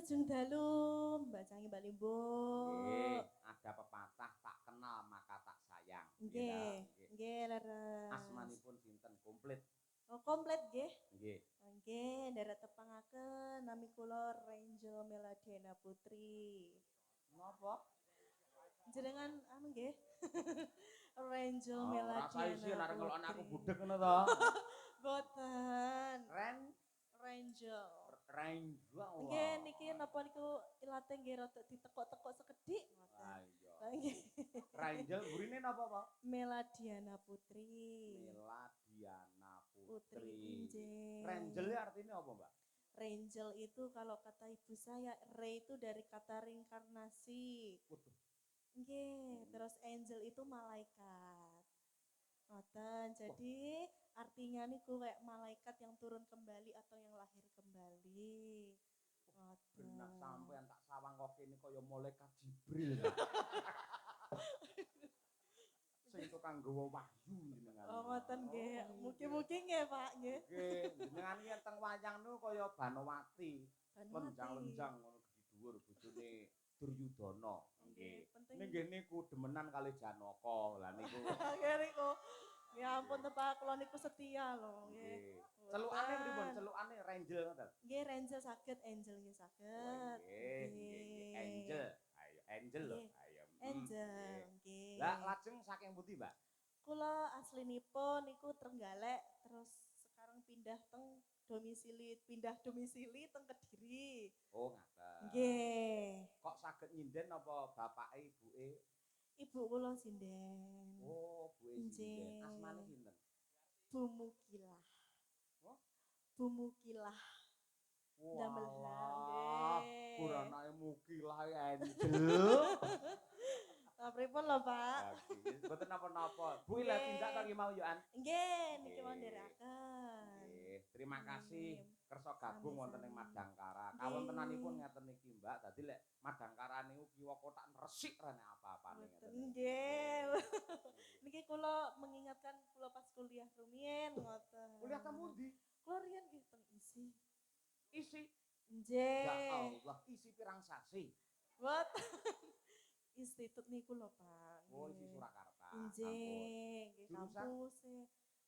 Lajeng dalu Mbak Cangi Mbak Limbo. Nggih, ada pepatah tak kenal maka tak sayang. Nggih, Nggih. nggih leres. Asmanipun sinten komplit. Oh, komplit nggih. Nggih. Nggih, nderek tepangaken nami kula Rangel Meladiana Putri. Napa? Jenengan anu nggih. Rangel Oh, rasa isi Meladiana arek ngelokne aku Putri. budek ngono to. Boten. Ren Rangel. Rengga. Nggih niki napa niku ilate nggih rada ditekok-tekok sekedhik ngoten. Ah iya. Lah nggih. Rangel burine napa, Pak? Meladiana Putri. Meladiana Putri Putri. injih. Rangel artinya apa, Mbak? Rangel itu kalau kata ibu saya, Re itu dari kata reinkarnasi. Waduh. Nggih, terus angel itu malaikat. Ngoten. Jadi artinya niku kayak malaikat yang turun kembali atau yang lahir kembali. Genah Ngoten. sampean tak sawang kok kene kaya malaikat Jibril. Sing tukang nggawa wahyu jenengan. Oh, ngoten nggih. Oh, Mugi-mugi nggih, Pak, nggih. nggih, jenengan iki teng wayang niku kaya Banowati. Banowati. Lenjang-lenjang ngono gede dhuwur bojone Duryudana. Nggih. Penting. Nggih niku demenan kali Janaka. Lah niku. Nggih niku. Ya ampun to Pak, kula niku setia lho, nggih. Celukane pripun? Celukane Rangel ngoten. Nggih, Ranger saged, Angel nggih saged. Nggih. Angel. Ayo, Angel lho. Ayo. Angel, nggih. Lah lajeng saking pundi, Mbak? Kula aslinipun niku Trenggalek, terus sekarang pindah domisili teng Kediri. Oh, ngaten. Nggih. Kok saged nyinden apa bapake ibuke? Ibu kula sinden. Oh, buke sinden. Asmane sinten? Bu Mukilah. Oh, Bu Mukilah. Damel walah, nggih. buranake Mukilah Angel. Lah pripun lho, Pak? Mboten napa-napa. Bu lha tindak ta ki mau yo an. Nggih, niki mau nderekaken. Nggih, terima kasih kersa gabung wonten ing Madangkara. Nggih. Kawontenanipun ngeten iki, Mbak. Dadi lek Madangkara niku kiwa kotak resik rene apa-apane ngeten. Nggih. Niki kula mengingatkan kula pas kuliah rumiyin ngoten. Kuliah teng pundi? Kula riyen nggih teng ISI. Isi. Nggih. Ya Allah, isi pirang sasi. Mboten. Institut niku lho, Pak. Oh, isi Surakarta. Nggih, nggih kampus.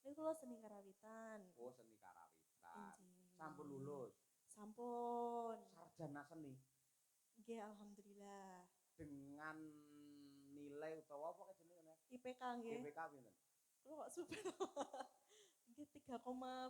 Niku kula seni karawitan. Oh, seni karawitan. Nggih. Sampun lulus. Sampun. Sarjana seni. Nggih, alhamdulillah. Dengan nilai utawa apa jenenge? IPK nggih. IPK pinten? Kula kok super. Nggih 3,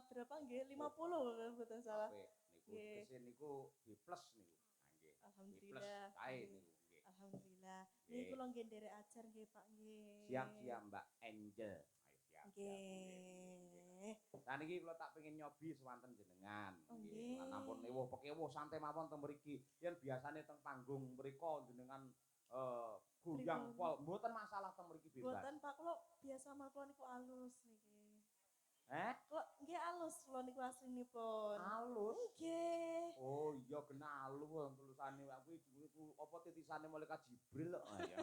berapa nggih? 50 kalau mboten salah. Niku tegese niku B+ niku. Nggih. Alhamdulillah. B+ kae niku. Nggih. Alhamdulillah. Niki kula nggih nderek ajar nggih, Pak nggih. Siap-siap Mbak Angel. Ayo siap. Nggih. Lah niki kula tak pengen nyobi sewanten jenengan. Nggih. Lan ampun ewuh pekewuh santai mawon teng mriki. Yen biasane teng panggung mriku jenengan goyang pol, mboten masalah teng mriki bebas. Mboten Pak, kula biasa mawon niku alus niki. Kok nggih alus kula niku aslinipun. Alus? Nggih. Oh iya kena alus tulisane kuwi apa titisane malaikat Jibril kok. Ah ya.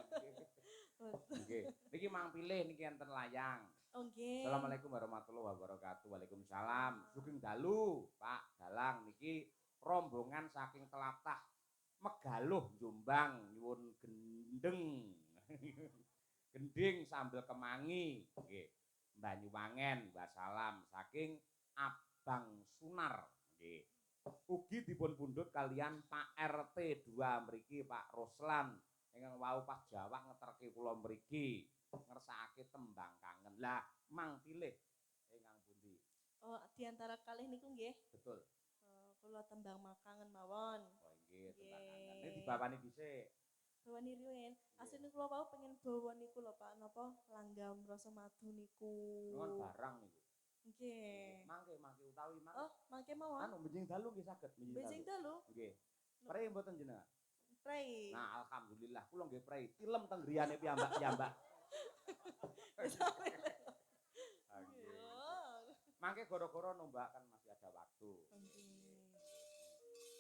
Nggih. Niki mang pilih niki enten layang. Oh nggih. Assalamualaikum warahmatullahi wabarakatuh. Waalaikumsalam. Sugeng dalu, Pak Dalang niki rombongan saking telatah Megaluh Jombang nyuwun gendeng. Gending sambel kemangi. Nggih. Banyuwangen, Wassalam saking Abang Sunar. Nggih. Ugi dipun pundhut kalian Pak RT 2 mriki Pak Ruslan ingkang wau pas Jawa ngeterke kula mriki ngersakake tembang kangen. Lah, mang pilih ingkang pundi? Oh, di antara kalih niku nggih. Betul. Kula tembang makangen mawon. Oh nggih, tembang kangen. Ini dibawani dhisik. Bawani riyen. Asline kula wau pengen bawa niku lho Pak, napa langgam rasa madu niku. Nuwun barang niku. Nggih. Mangke utawi mangke. Oh, mangke mawon. Anu benjing dalu nggih saged benjing dalu. Nggih. Prei mboten jenengan? Prei. Nah, alhamdulillah kula nggih prei. Tilem teng griyane piyambak-piyambak. Mangke goro-goro nombak kan masih ada waktu.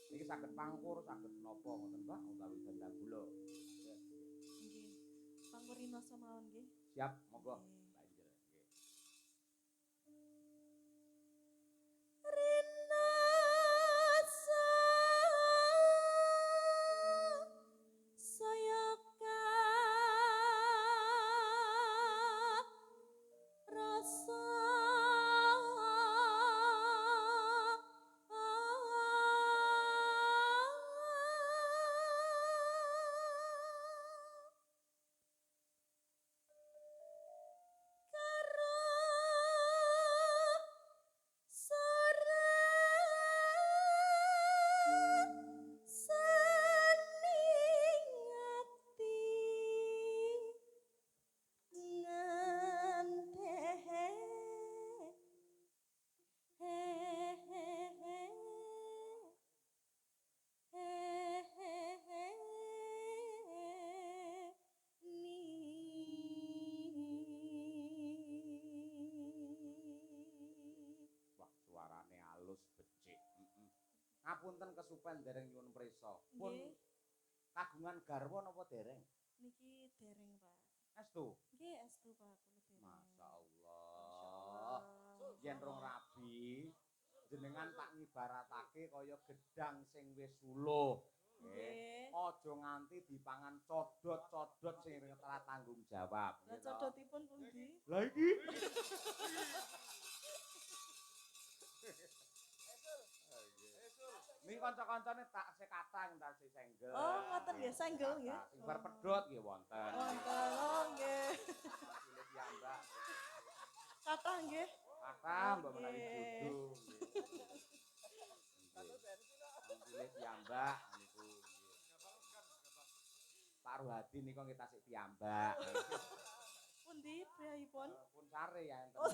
Niki saged pangkur, saged napa ngoten Mbak utawi dendang gula. Nggih. Pangkur rinoso mawon nggih. Siap, monggo. Rinoso Ngapunten kesupen dereng nyuwun prisa. Pun Nggih. kagungan garwa napa dereng? Niki dereng, Pak. Estu. Nggih, estu Pak kula dereng. Masyaallah. Yen rong rabi jenengan tak ngibaratake kaya gedang sing wis suluh. Nggih. Aja nganti dipangan codot-codot sing ora tanggung jawab. Lah codotipun pundi? Lah iki. Niki kanca-kancane tak sekatang tak senggel. Oh, ngoten nggih, senggel nggih. Sing bar pedhot nggih wonten. Wonten, oh nggih. Pilih piyambak. Kathah nggih. Kathah mbok Oke. menawi judu. Pilih piyambak niku nggih. Pak Ruhadi nika kita sik piyambak. Pundi priyahipun? Pun sare ya enten. Oh,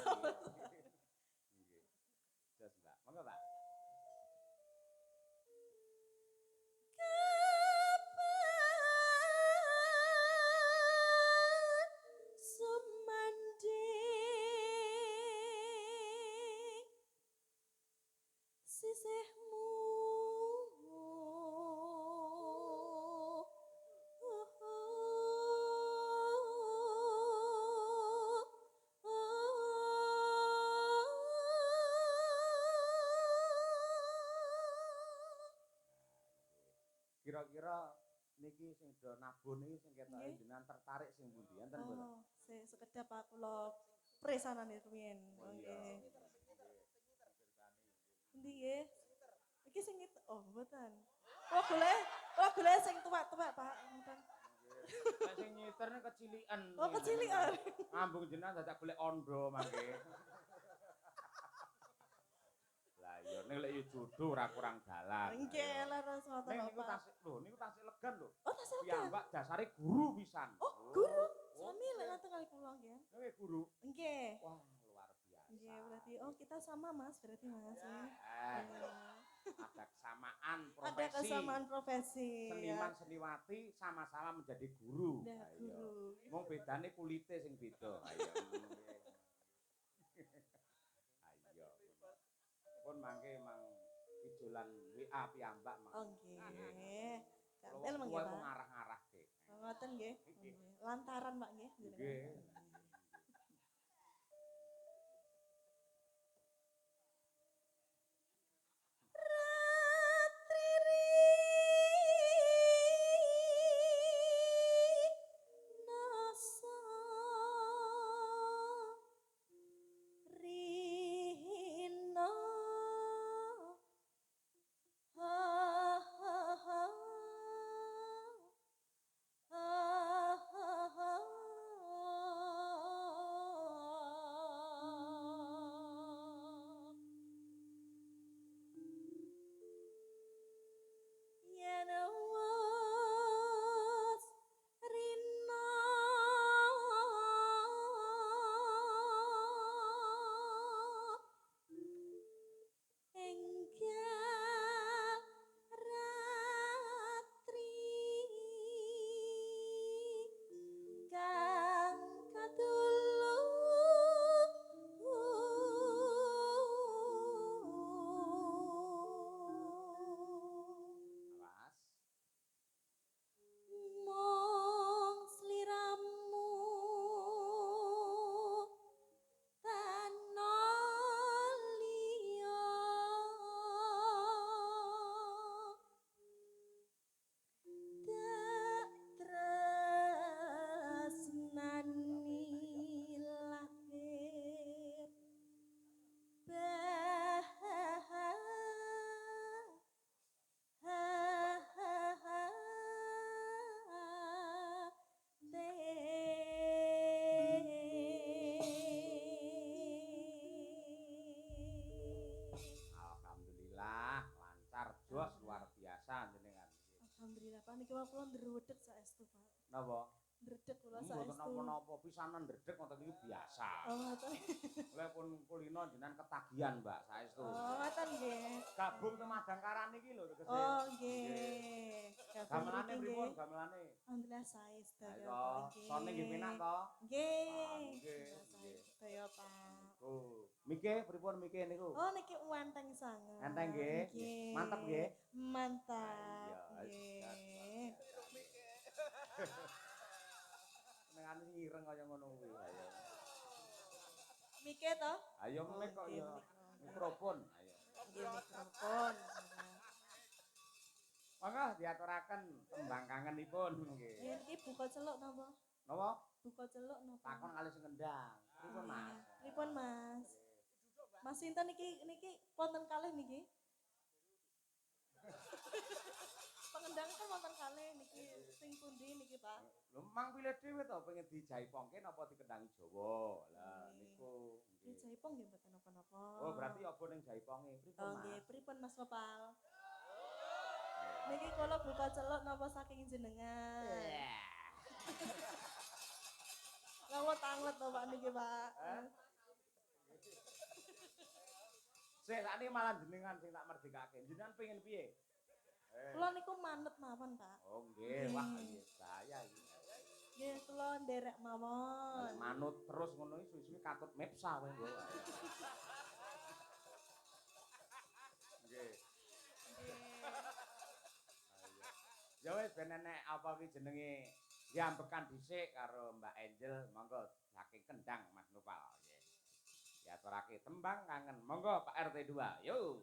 Nggih. Jos, Mbak. Monggo, Pak. Sumanding sisihmu Kira-kira niki sing do nabun niki sing ketok Nggih. jenengan tertarik sing pundi enten mboten? Oh, sekedap Pak kula presanane rumiyin. Oh Nggih. iya. Pundi nggih? Iki sing oh mboten. Kula golek sing tuwek-tuwek Pak. Mboten. Nek sing nyiterne kecilikan. Oh, kecilikan. Ngambung jenengan dadak golek ondo mangke. Lah iya nek lek judu ora kurang dalan. Nggih, leres ngoten Ning lho, niku Pak. tasik lho niku tasik legan lho. Oh, tasih legan. Piyambak dasare guru pisan. Oh, guru. Sami lek ngoten kali kula nggih. Nggih guru. Nggih. Wah, luar biasa. Nggih, berarti oh kita sama Mas, berarti Mas. Ya. Iya. Ada kesamaan Ada profesi. kesamaan profesi. Seniman seniwati sama-sama menjadi guru. Ya, Ayo. guru. Wong bedane kulite sing beda. Ayo. Ayo. Pun mangke mang ijolan WA piyambak mang. Oh nggih. Gampil Kalau mangke, tua Pak. itu ngarah-ngarahke. Oh, ngoten nggih. Nggih. Lantaran Pak nggih. Nggih. niki wae kula ndredeg saestu, Pak. Napa? Ndredeg kula Mboten saestu. napa-napa pisanan ndredeg ngoten iki biasa. Oh, ngoten. Lha pun kulino jenengan ketagihan, Mbak, saestu. Oh, ngoten nggih. Gabung ke Madangkaran iki lho tegese. Oh, nggih. Gamelane pripun gamelane? Alhamdulillah sae sedaya Ayo, nggih. sone nggih penak to? Nggih. Nggih. Sedaya iya, Pak. Oh, mike pripun mike niku? Oh, niki wenteng sanget. Enteng nggih. Nggih. Mantep nggih. Mantap. Iya, Nggih. Senengane ngireng kaya ngono kuwi. Ayo. Mike to? Ayo Oh, mik kok nggih, ya. mik. Mikrofon. Ayo. Nggih, mikrofon. Monggo diaturaken tembang kangenipun nggih. Nggih, niki buka celuk napa? Napa? Buka celuk napa? Takon kali sing ngendang. Pripun, Mas? Pripun, Mas? Mas sinten niki wonten kalih niki? Pengendang kan wonten kalih niki sing pundi niki, Pak? Lho mang pilih dhewe to pengen dijaipongke napa dikendangi Jawa. Lah niku Nggih, nggih. jaipong nggih mboten napa-napa. Oh, berarti apa ning jaiponge? Pripun, Oh, Mas? nggih, pripun Mas Kopal? Niki kula buka celuk napa saking jenengan? Napa tanget to Pak niki, Pak? Sik sakniki malah jenengan sing tak merdekake. Jenengan pengen piye? Kula niku manut mawon, Pak. Oh nggih, wah iya saya iki. Nggih, kula nderek mawon. Manut terus ngono iki suwi-suwi katut mepsa kowe nggo. Nggih. Ya wis ben enek apa ki jenenge diambekan dhisik karo Mbak Angel, monggo saking Kendang Mas Nopal. Nggih. Diaturake tembang kangen. Monggo Pak RT 2. Yo.